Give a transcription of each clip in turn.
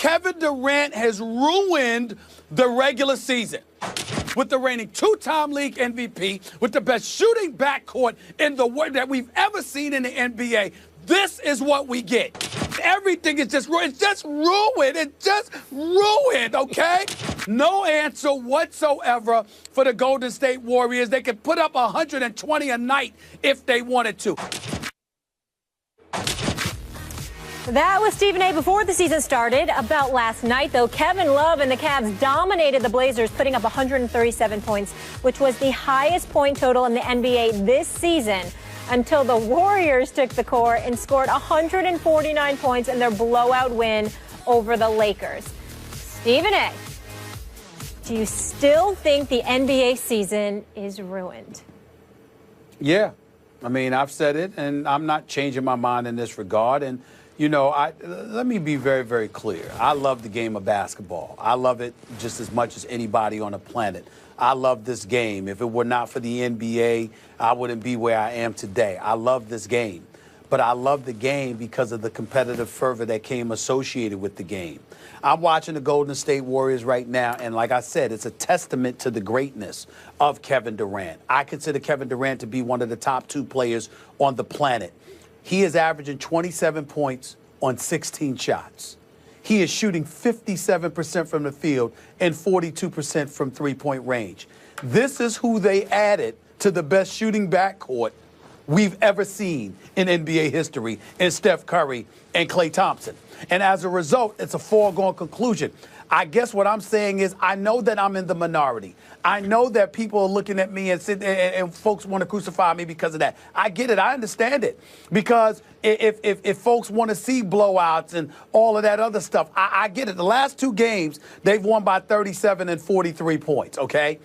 Kevin Durant has ruined the regular season. With the reigning two-time league MVP, with the best shooting backcourt in the world that we've ever seen in the NBA, this is what we get. Everything is just ruined. It's just ruined. It's just ruined, okay? No answer whatsoever for the Golden State Warriors. They could put up 120 a night if they wanted to. That was Stephen A. before the season started. About last night, though, Kevin Love and the Cavs dominated the Blazers, putting up 137 points, which was the highest point total in the NBA this season, until the Warriors took the court and scored 149 points in their blowout win over the Lakers. Stephen A., do you still think the NBA season is ruined? Yeah. I mean, I've said it, and I'm not changing my mind in this regard. And you know, let me be very, very clear. I love the game of basketball. I love it just as much as anybody on the planet. I love this game. If it were not for the NBA, I wouldn't be where I am today. I love this game. But I love the game because of the competitive fervor that came associated with the game. I'm watching the Golden State Warriors right now, and like I said, it's a testament to the greatness of Kevin Durant. I consider Kevin Durant to be one of the top 2 players on the planet. He is averaging 27 points on 16 shots. He is shooting 57% from the field and 42% from three-point range. This is who they added to the best shooting backcourt we've ever seen in NBA history in Steph Curry and Klay Thompson. And as a result, it's a foregone conclusion. I guess what I'm saying is I know that I'm in the minority. I know that people are looking at me and folks want to crucify me because of that. I get it. I understand it. Because if folks want to see blowouts and all of that other stuff, I get it. The last 2 games, they've won by 37 and 43 points, okay?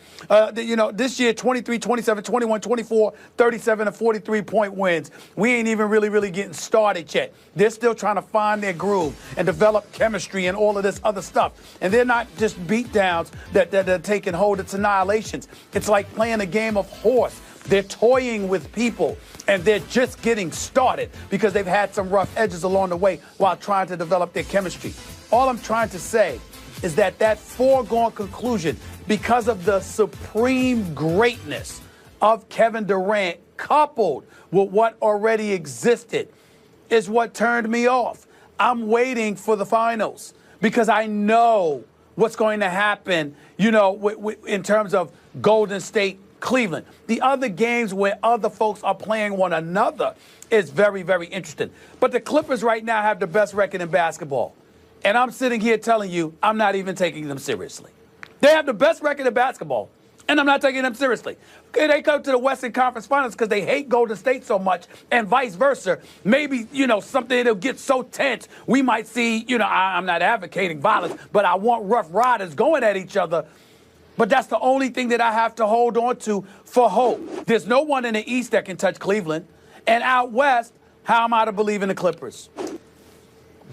You know, this year, 23, 27, 21, 24, 37 and 43-point wins. We ain't even really getting started yet. They're still trying to find their groove and develop chemistry and all of this other stuff. And they're not just beatdowns that are taking hold. It's annihilations. It's like playing a game of horse. They're toying with people, and they're just getting started because they've had some rough edges along the way while trying to develop their chemistry. All I'm trying to say is that foregone conclusion, because of the supreme greatness of Kevin Durant coupled with what already existed, is what turned me off. I'm waiting for the finals because I know what's going to happen, you know, in terms of Golden State, Cleveland. The other games where other folks are playing one another is very, very interesting. But the Clippers right now have the best record in basketball. And I'm sitting here telling you I'm not even taking them seriously. They have the best record in basketball, and I'm not taking them seriously. Okay, they go to the Western Conference Finals because they hate Golden State so much, and vice versa. Maybe, you know, something that'll get so tense, we might see, you know, I'm not advocating violence, but I want rough riders going at each other. But that's the only thing that I have to hold on to for hope. There's no one in the East that can touch Cleveland. And out West, how am I to believe in the Clippers?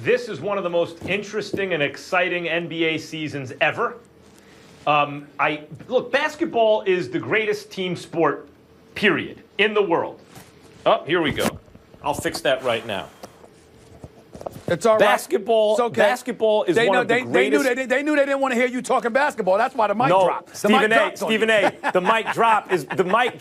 This is one of the most interesting and exciting NBA seasons ever. Look, basketball is the greatest team sport, period, in the world. Oh, here we go. I'll fix that right now. It's all right. Basketball, okay. Basketball is one of the greatest. They knew they didn't want to hear you talking basketball. That's why the mic dropped. Stephen A. The mic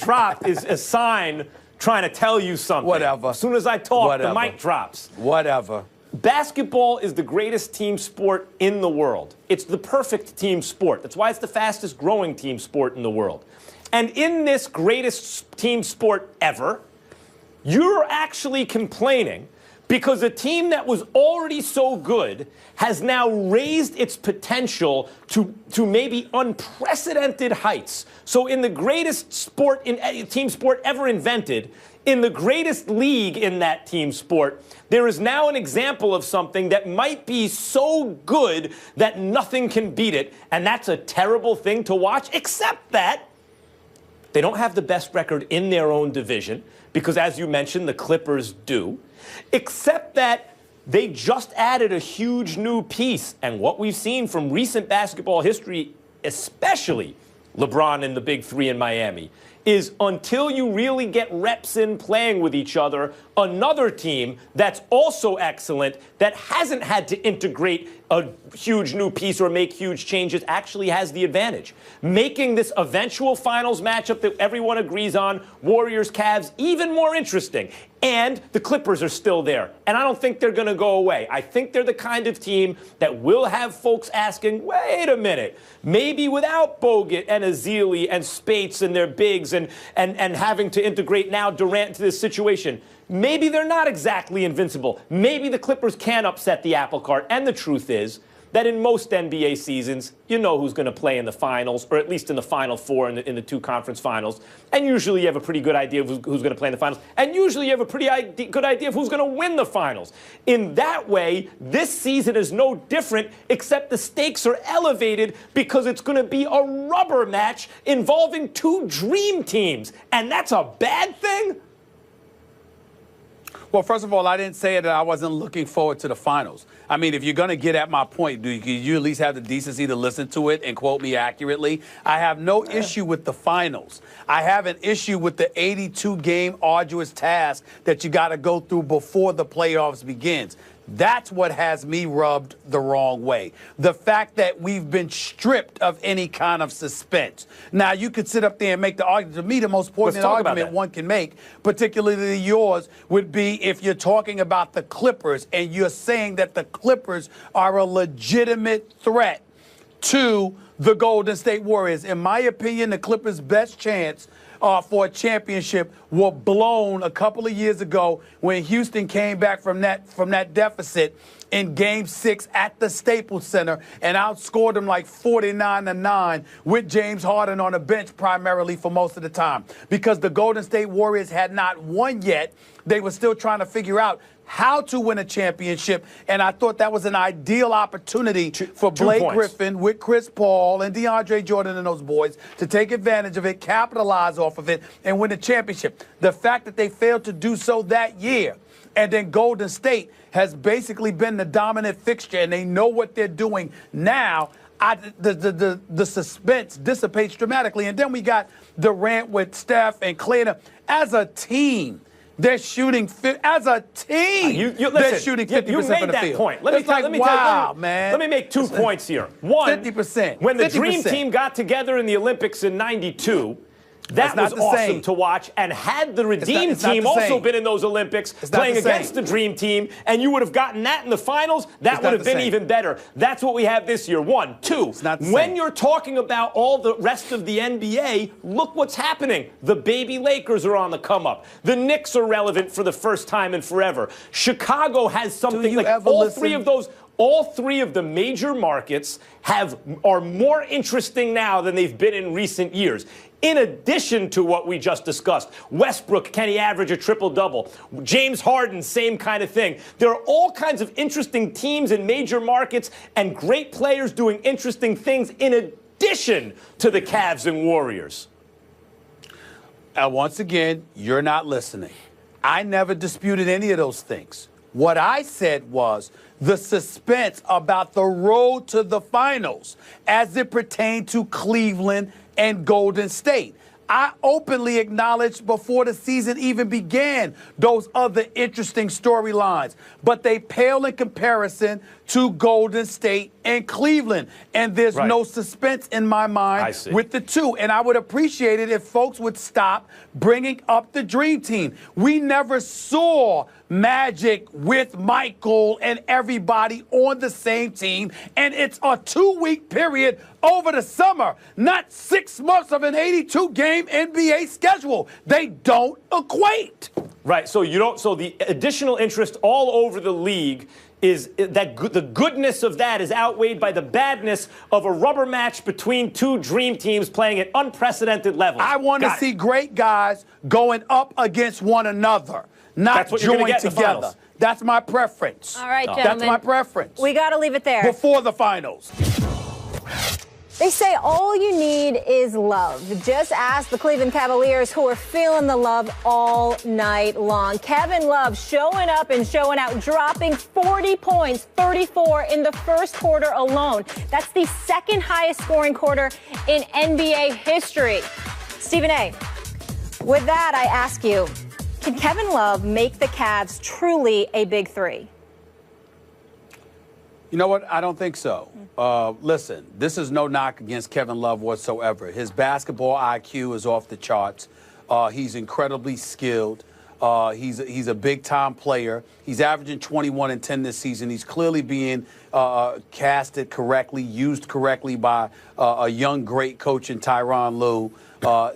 drop is a sign trying to tell you something. Whatever. As soon as I talk, the mic drops. Whatever. Basketball is the greatest team sport in the world. It's the perfect team sport. That's why it's the fastest growing team sport in the world. And in this greatest team sport ever, you're actually complaining because a team that was already so good has now raised its potential to maybe unprecedented heights. So in the greatest sport, team sport ever invented, in the greatest league in that team sport, there is now an example of something that might be so good that nothing can beat it. And that's a terrible thing to watch, except that they don't have the best record in their own division, because as you mentioned, the Clippers do, except that they just added a huge new piece. And what we've seen from recent basketball history, especially LeBron and the Big Three in Miami, is until you really get reps in playing with each other, another team that's also excellent, that hasn't had to integrate a huge new piece or make huge changes, actually has the advantage. Making this eventual finals matchup that everyone agrees on, Warriors-Cavs, even more interesting. And the Clippers are still there. And I don't think they're going to go away. I think they're the kind of team that will have folks asking, wait a minute, maybe without Bogut and Ezeli and Spates and their bigs and having to integrate now Durant into this situation, maybe they're not exactly invincible. Maybe the Clippers can upset the apple cart. And the truth is that in most NBA seasons, you know who's going to play in the finals, or at least in the Final Four in the two conference finals. And usually you have a pretty good idea of who's going to play in the finals. And usually you have a pretty good idea of who's going to win the finals. In that way, this season is no different, except the stakes are elevated because it's going to be a rubber match involving two dream teams. And that's a bad thing? Well, first of all, I didn't say that I wasn't looking forward to the finals. I mean, if you're going to get at my point, do you at least have the decency to listen to it and quote me accurately? I have no issue with the finals. I have an issue with the 82-game arduous task that you got to go through before the playoffs begins. That's what has me rubbed the wrong way. The fact that we've been stripped of any kind of suspense. Now, you could sit up there and make the argument. To me, the most poignant argument one can make, particularly yours, would be if you're talking about the Clippers and you're saying that the Clippers are a legitimate threat to the Golden State Warriors. In my opinion, the Clippers' best chance for a championship were blown a couple of years ago when Houston came back from that deficit in Game 6 at the Staples Center and outscored them like 49-9 with James Harden on the bench primarily for most of the time. Because the Golden State Warriors had not won yet, they were still trying to figure out how to win a championship, and I thought that was an ideal opportunity for Blake Griffin with Chris Paul and DeAndre Jordan and those boys to take advantage of it, capitalize off of it, and win the championship. The fact that they failed to do so that year, and then Golden State has basically been the dominant fixture, and they know what they're doing now, the suspense dissipates dramatically. And then we got Durant with Steph and Clay. As a team, they're shooting as a team. They're shooting 50% you made from the that field. point. Let me make 2 points here. One, 50%. When the 50%. Dream Team got together in the Olympics in '92, that was awesome to watch. And had the Redeem Team also been in those Olympics playing against the Dream Team, and you would have gotten that in the finals, that would have been even better. That's what we have this year. One. Two, when you're talking about all the rest of the NBA, look what's happening. The baby Lakers are on the come up. The Knicks are relevant for the first time in forever. Chicago has something like all three of the major markets are more interesting now than they've been in recent years. In addition to what we just discussed, Westbrook, can he average a triple-double? James Harden, same kind of thing. There are all kinds of interesting teams in major markets and great players doing interesting things in addition to the Cavs and Warriors. Once again, you're not listening. I never disputed any of those things. What I said was the suspense about the road to the finals as it pertained to Cleveland and Golden State. I openly acknowledged before the season even began those other interesting storylines, but they pale in comparison to Golden State and Cleveland. And there's no suspense in my mind with the two. And I would appreciate it if folks would stop bringing up the Dream Team. We never saw Magic with Michael and everybody on the same team. And it's a 2-week period over the summer, not 6 months of an 82-game NBA schedule. They don't equate. Right. So the additional interest all over the league is that the goodness of that is outweighed by the badness of a rubber match between two dream teams playing at unprecedented levels. I want to see great guys going up against one another, not joined together. That's my preference. All right, gentlemen. That's my preference. We got to leave it there. Before the finals. They say all you need is love. Just ask the Cleveland Cavaliers, who are feeling the love all night long. Kevin Love showing up and showing out, dropping 40 points, 34 in the first quarter alone. That's the second highest scoring quarter in NBA history. Stephen A., With that, I ask you, can Kevin Love make the Cavs truly a big three? You know what? I don't think so. Listen, this is no knock against Kevin Love whatsoever. His basketball IQ is off the charts. He's incredibly skilled. He's a big-time player. He's averaging 21 and 10 this season. He's clearly being casted correctly, used correctly by a young, great coach in Tyronn Lue.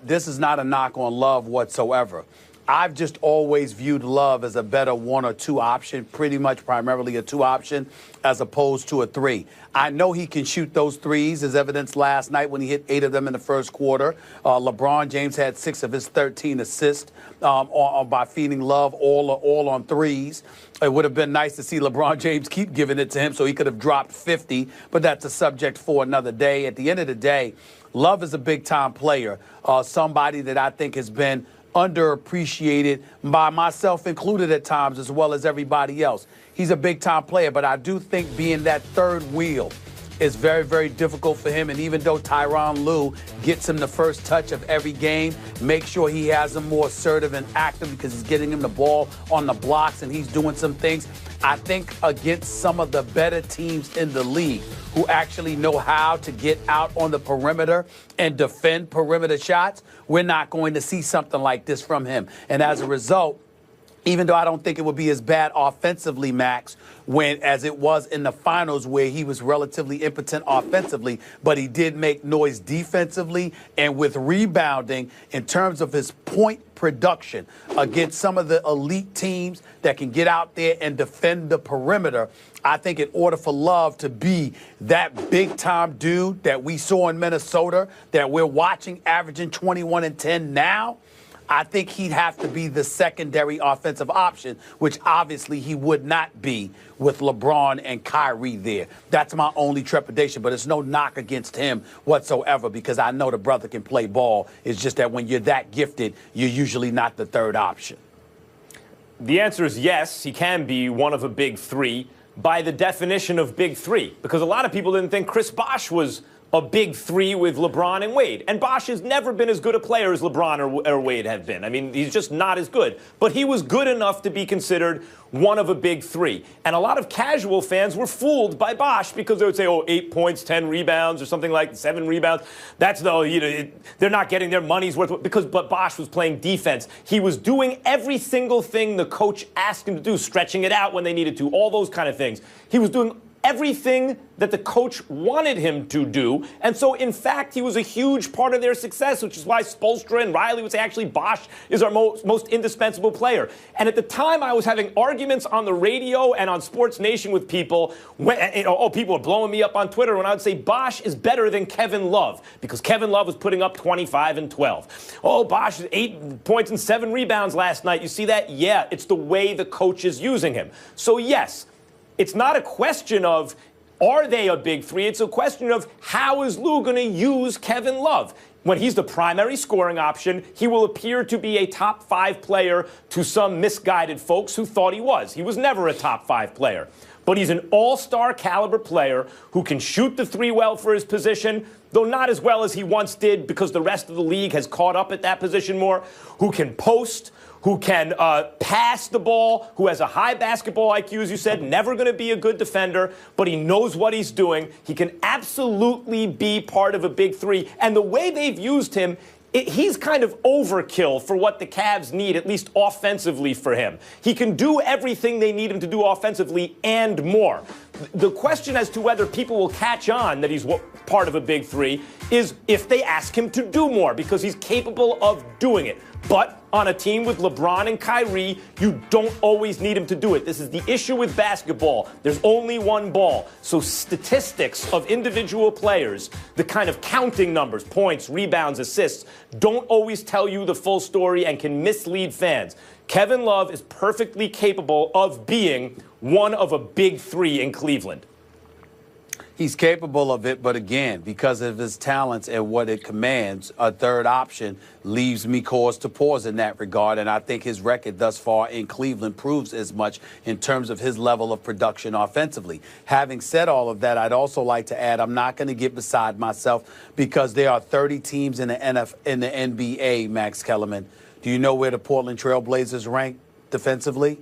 This is not a knock on Love whatsoever. I've just always viewed Love as a better 1 or 2 option, pretty much primarily a 2 option, as opposed to a 3. I know he can shoot those threes, as evidenced last night when he hit 8 of them in the first quarter. LeBron James had 6 of his 13 assists by feeding Love all on threes. It would have been nice to see LeBron James keep giving it to him so he could have dropped 50, but that's a subject for another day. At the end of the day, Love is a big-time player, somebody that I think has been underappreciated by myself included at times, as well as everybody else. He's a big-time player, but I do think being that third wheel is very, very difficult for him. And even though Tyronn Lue gets him the first touch of every game, make sure he has him more assertive and active because he's getting him the ball on the blocks and he's doing some things. I think against some of the better teams in the league who actually know how to get out on the perimeter and defend perimeter shots, we're not going to see something like this from him. And as a result, even though I don't think it would be as bad offensively, Max, as it was in the finals where he was relatively impotent offensively, but he did make noise defensively and with rebounding in terms of his point production against some of the elite teams that can get out there and defend the perimeter. I think in order for Love to be that big-time dude that we saw in Minnesota, that we're watching averaging 21 and 10 now, I think he'd have to be the secondary offensive option, which obviously he would not be with LeBron and Kyrie there. That's my only trepidation, but it's no knock against him whatsoever because I know the brother can play ball. It's just that when you're that gifted, you're usually not the third option. The answer is yes, he can be one of a big three by the definition of big three, because a lot of people didn't think Chris Bosh was a big three with LeBron and Wade. And Bosh has never been as good a player as LeBron or Wade have been. I mean, he's just not as good. But he was good enough to be considered one of a big three. And a lot of casual fans were fooled by Bosh because they would say, oh, 8 points, 10 rebounds, or something like 7 rebounds. That's they're not getting their money's worth. But Bosh was playing defense. He was doing every single thing the coach asked him to do, stretching it out when they needed to, all those kind of things. He was doing everything that the coach wanted him to do. And so, in fact, he was a huge part of their success, which is why Spoelstra and Riley would say, actually, Bosh is our most indispensable player. And at the time, I was having arguments on the radio and on Sports Nation with people. People were blowing me up on Twitter when I would say Bosh is better than Kevin Love because Kevin Love was putting up 25 and 12. Oh, Bosh, 8 points and 7 rebounds last night. You see that? Yeah, it's the way the coach is using him. So, yes, it's not a question of are they a big three? It's a question of how is Lue going to use Kevin Love? When he's the primary scoring option, he will appear to be a top 5 player to some misguided folks who thought he was. He was never a top 5 player. But he's an all-star caliber player who can shoot the three well for his position, though not as well as he once did because the rest of the league has caught up at that position more, who can post, who can pass the ball, who has a high basketball IQ, as you said, never going to be a good defender, but he knows what he's doing. He can absolutely be part of a big three. And the way they've used him, he's kind of overkill for what the Cavs need, at least offensively for him. He can do everything they need him to do offensively and more. The question as to whether people will catch on that he's part of a big three is if they ask him to do more, because he's capable of doing it. But on a team with LeBron and Kyrie, you don't always need him to do it. This is the issue with basketball. There's only one ball. So statistics of individual players, the kind of counting numbers, points, rebounds, assists, don't always tell you the full story and can mislead fans. Kevin Love is perfectly capable of being one of a big three in Cleveland. He's capable of it, but again, because of his talents and what it commands, a third option leaves me cause to pause in that regard. And I think his record thus far in Cleveland proves as much in terms of his level of production offensively. Having said all of that, I'd also like to add, I'm not going to get beside myself because there are 30 teams in the NBA, Max Kellerman. Do you know where the Portland Trail Blazers rank defensively?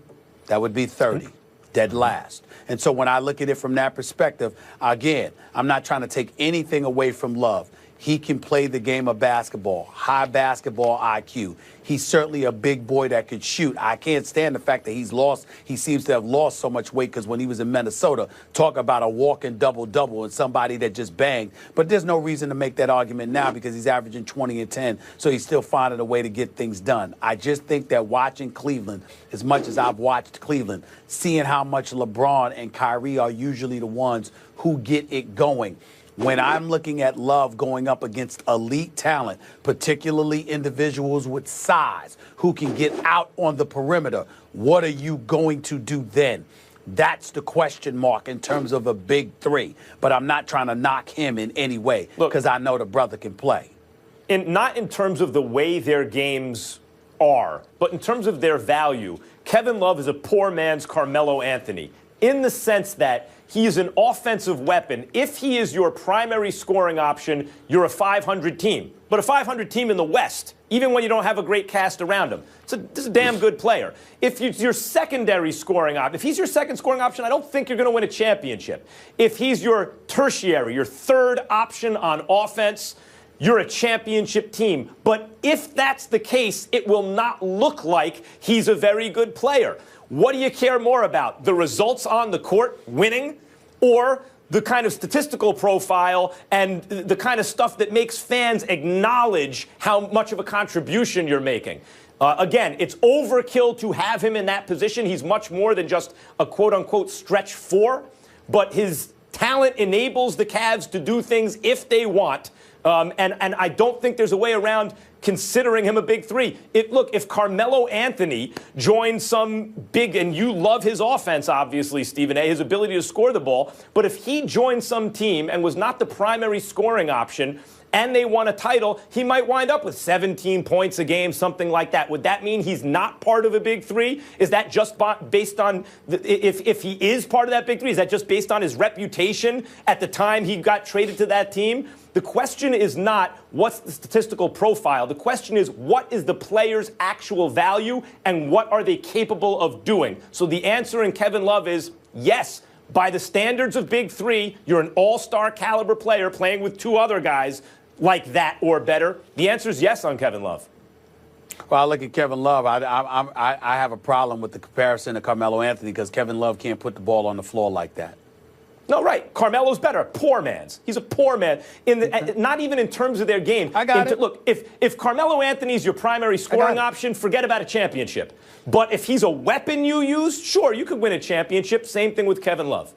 That would be 30, dead last. And so when I look at it from that perspective, again, I'm not trying to take anything away from Love. He can play the game of basketball, high basketball IQ. He's certainly a big boy that could shoot. I can't stand the fact that he seems to have lost so much weight, because when he was in Minnesota, talk about a walking double-double and somebody that just banged. But there's no reason to make that argument now, because he's averaging 20 and 10, so he's still finding a way to get things done. I just think that watching Cleveland, as much as I've watched Cleveland, seeing how much LeBron and Kyrie are usually the ones who get it going. When I'm looking at Love going up against elite talent, particularly individuals with size who can get out on the perimeter, what are you going to do then? That's the question mark in terms of a big three. But I'm not trying to knock him in any way, because I know the brother can play. Not in terms of the way their games are, but in terms of their value. Kevin Love is a poor man's Carmelo Anthony, in the sense that he is an offensive weapon. If he is your primary scoring option, you're a 500 team. But a 500 team in the West, even when you don't have a great cast around him, this is a damn good player. If he's your secondary scoring option, if he's your second scoring option, I don't think you're going to win a championship. If he's your tertiary, your third option on offense, you're a championship team. But if that's the case, it will not look like he's a very good player. What do you care more about? The results on the court, winning, or the kind of statistical profile and the kind of stuff that makes fans acknowledge how much of a contribution you're making? Again, it's overkill to have him in that position. He's much more than just a quote-unquote stretch four, but his talent enables the Cavs to do things if they want. And I don't think there's a way around considering him a big three. Look, if Carmelo Anthony joins some big, and you love his offense, obviously, Stephen A., his ability to score the ball, but if he joined some team and was not the primary scoring option and they won a title, he might wind up with 17 points a game, something like that. Would that mean he's not part of a big three? Is that just based on, if he is part of that big three, is that just based on his reputation at the time he got traded to that team? The question is not what's the statistical profile. The question is what is the player's actual value and what are they capable of doing? So the answer in Kevin Love is yes. By the standards of Big Three, you're an all-star caliber player playing with two other guys like that or better. The answer is yes on Kevin Love. Well, I look at Kevin Love. I have a problem with the comparison to Carmelo Anthony, because Kevin Love can't put the ball on the floor like that. No, right. Carmelo's better. Poor man's. He's a poor man. Not even in terms of their game. I got it. Look, if Carmelo Anthony's your primary scoring option, forget about a championship. But if he's a weapon you use, sure, you could win a championship. Same thing with Kevin Love.